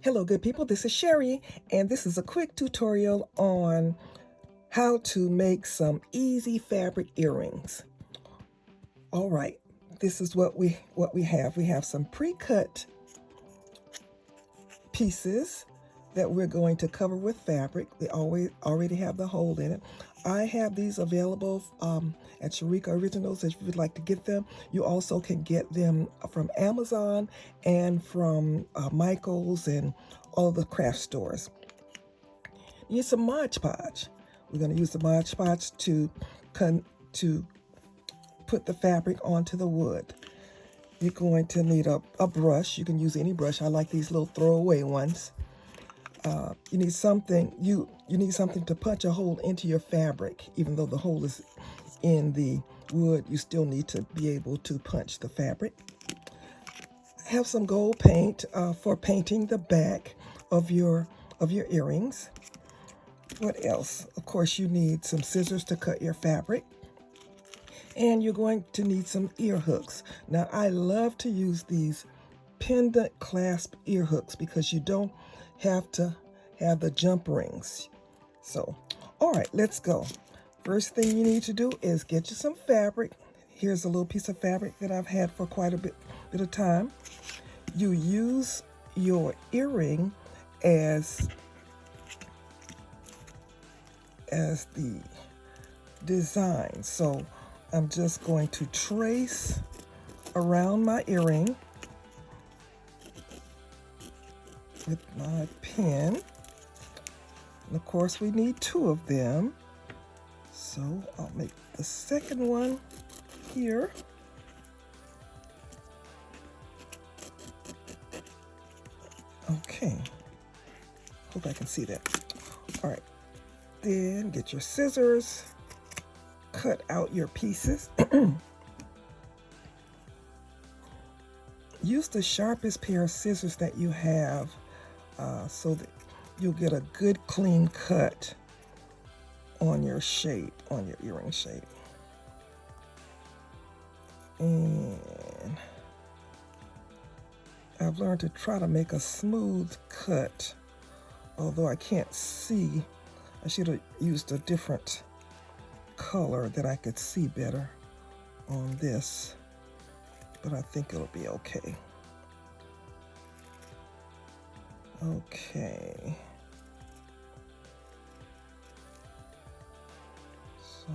Hello, good people. This is Sherry, and this is a quick tutorial on how to make some easy fabric earrings. All right, this is what we have. We have some pre-cut pieces that we're going to cover with fabric. They already have the hole in it. I have these available at Sherika Originals if you would like to get them. You also can get them from Amazon and from Michael's and all the craft stores. You need some Mod Podge. We're going to use the Mod Podge to put the fabric onto the wood. You're going to need a brush. You can use any brush. I like these little throwaway ones. You need something. You need something to punch a hole into your fabric. Even though the hole is in the wood, you still need to be able to punch the fabric. Have some gold paint for painting the back of your earrings. What else? Of course, you need some scissors to cut your fabric. And you're going to need some ear hooks. Now, I love to use these pendant clasp ear hooks because you don't have to have the jump rings. So, all right, let's go. First thing you need to do is get you some fabric. Here's a little piece of fabric that I've had for quite a bit of time. You use your earring as the design. So I'm just going to trace around my earring with my pen. And of course, we need two of them. So I'll make the second one here. Okay. Hope I can see that. All right. Then get your scissors. Cut out your pieces. Use the sharpest pair of scissors that you have so that you'll get a good clean cut on your shape, on your earring shape. And I've learned to try to make a smooth cut, although I can't see. I should have used a different color that I could see better on this, but I think it'll be okay. Okay. So,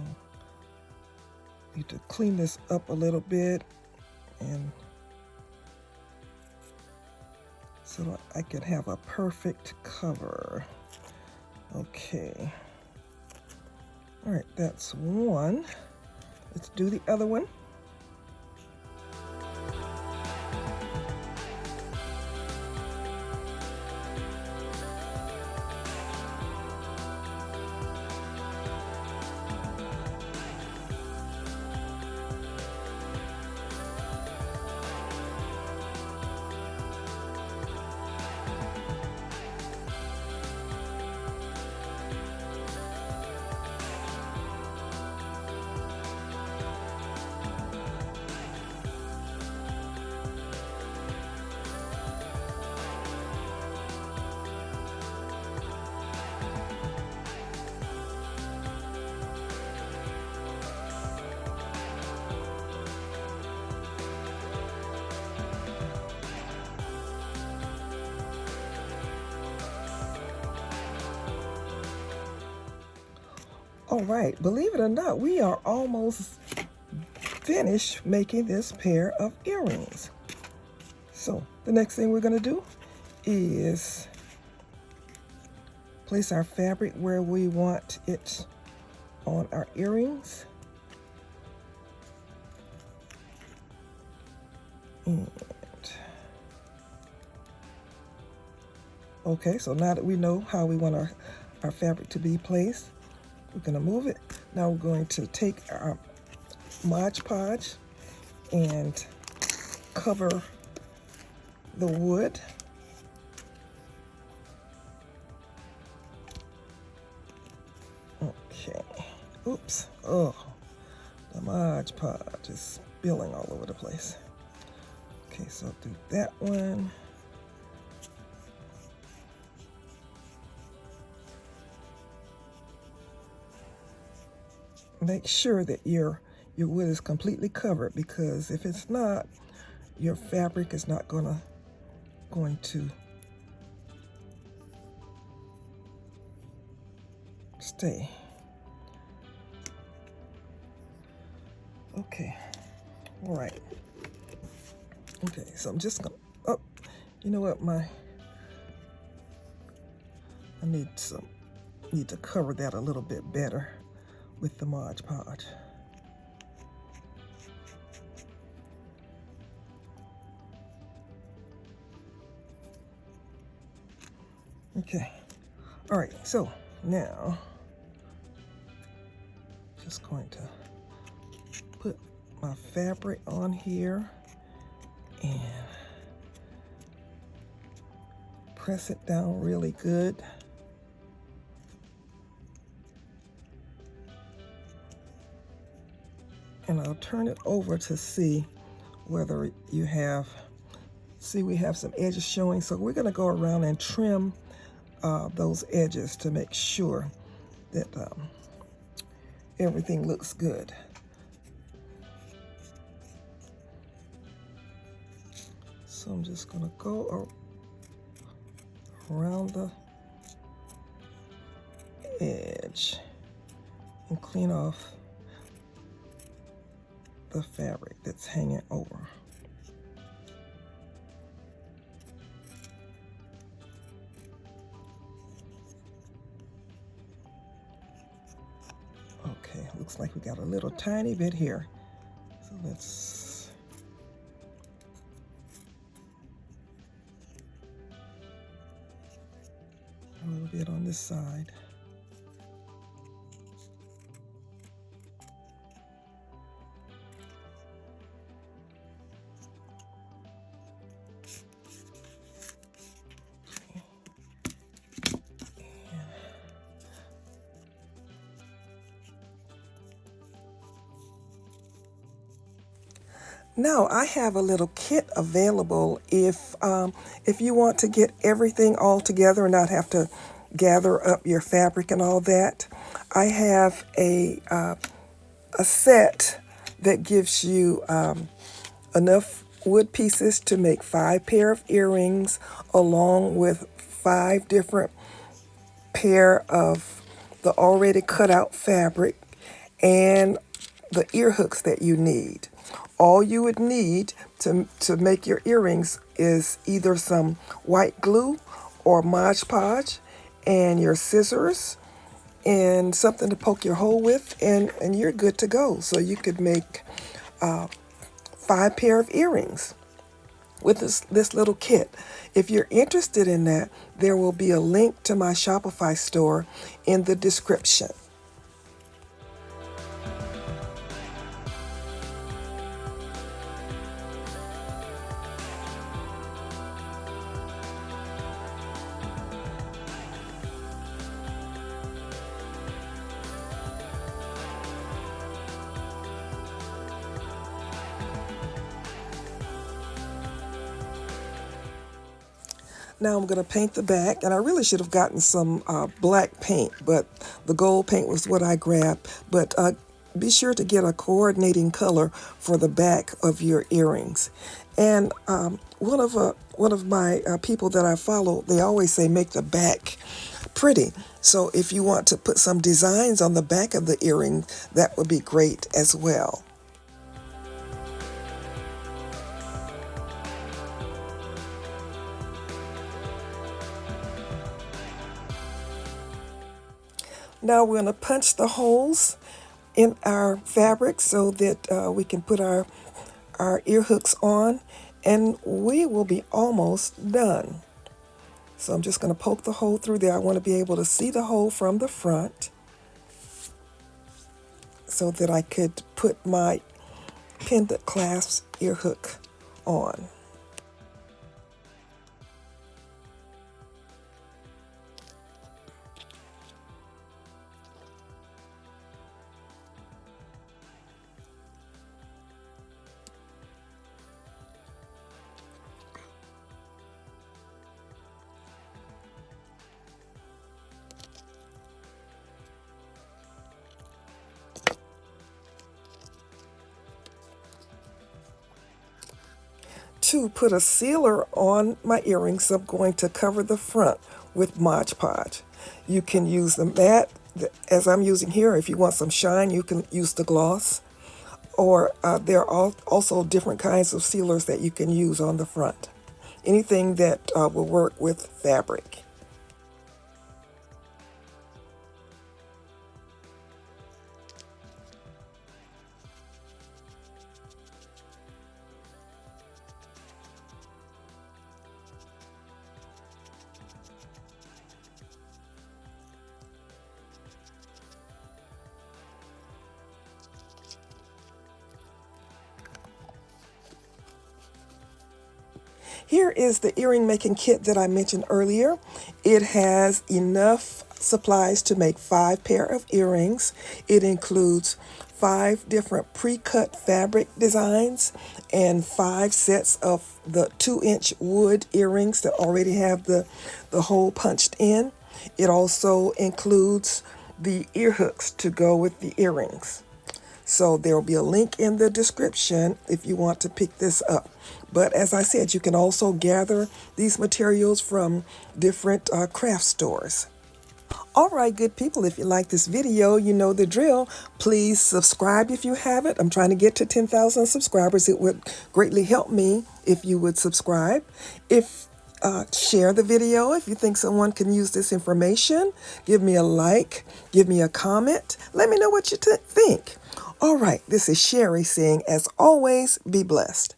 need to clean this up a little bit and so that I can have a perfect cover. Okay. All right, that's one. Let's do the other one. All right, believe it or not, we are almost finished making this pair of earrings. So the next thing we're going to do is place our fabric where we want it on our earrings. And okay, so now that we know how we want our fabric to be placed, we're going to move it. Now we're going to take our Mod Podge and cover the wood. Okay. Oops. Oh, the Mod Podge is spilling all over the place. Okay, so do that one. make sure that your wood is completely covered, because if it's not, your fabric is not going to stay. Okay, all right. Okay, so I'm just gonna, oh, you know what, I need to cover that a little bit better with the Mod Podge. Okay, all right, so now just going to put my fabric on here and press it down really good. And I'll turn it over to see whether you have, see we have some edges showing. So we're gonna go around and trim those edges to make sure that everything looks good. So I'm just gonna go around the edge and clean off the fabric that's hanging over. Okay, looks like we got a little tiny bit here. So let's, a little bit on this side. Now I have a little kit available if you want to get everything all together and not have to gather up your fabric and all that. I have a set that gives you enough wood pieces to make 5 pair of earrings, along with 5 different pair of the already cut out fabric and the ear hooks that you need. All you would need to make your earrings is either some white glue or Mod Podge and your scissors and something to poke your hole with, and you're good to go. So you could make 5 pair of earrings with this little kit. If you're interested in that, there will be a link to my Shopify store in the description. Now I'm going to paint the back, and I really should have gotten some black paint, but the gold paint was what I grabbed. But be sure to get a coordinating color for the back of your earrings. And one of my people that I follow, they always say make the back pretty. So if you want to put some designs on the back of the earring, that would be great as well. Now we're going to punch the holes in our fabric so that we can put our ear hooks on, and we will be almost done. So I'm just going to poke the hole through there. I want to be able to see the hole from the front so that I could put my pendant clasp ear hook on. to put a sealer on my earrings, I'm going to cover the front with Mod Podge. You can use the matte, as I'm using here. If you want some shine, you can use the gloss. Or there are also different kinds of sealers that you can use on the front. Anything that will work with fabric. Here is the earring making kit that I mentioned earlier. It has enough supplies to make 5 pair of earrings. It includes 5 different pre-cut fabric designs and 5 sets of the 2-inch wood earrings that already have the hole punched in. It also includes the ear hooks to go with the earrings. So there will be a link in the description if you want to pick this up. But as I said, you can also gather these materials from different craft stores. All right, good people, if you like this video, you know the drill. Please subscribe if you haven't. I'm trying to get to 10,000 subscribers. It would greatly help me if you would subscribe. Share the video if you think someone can use this information. Give me a like. Give me a comment. Let me know what you think. All right, this is Sherry saying, as always, be blessed.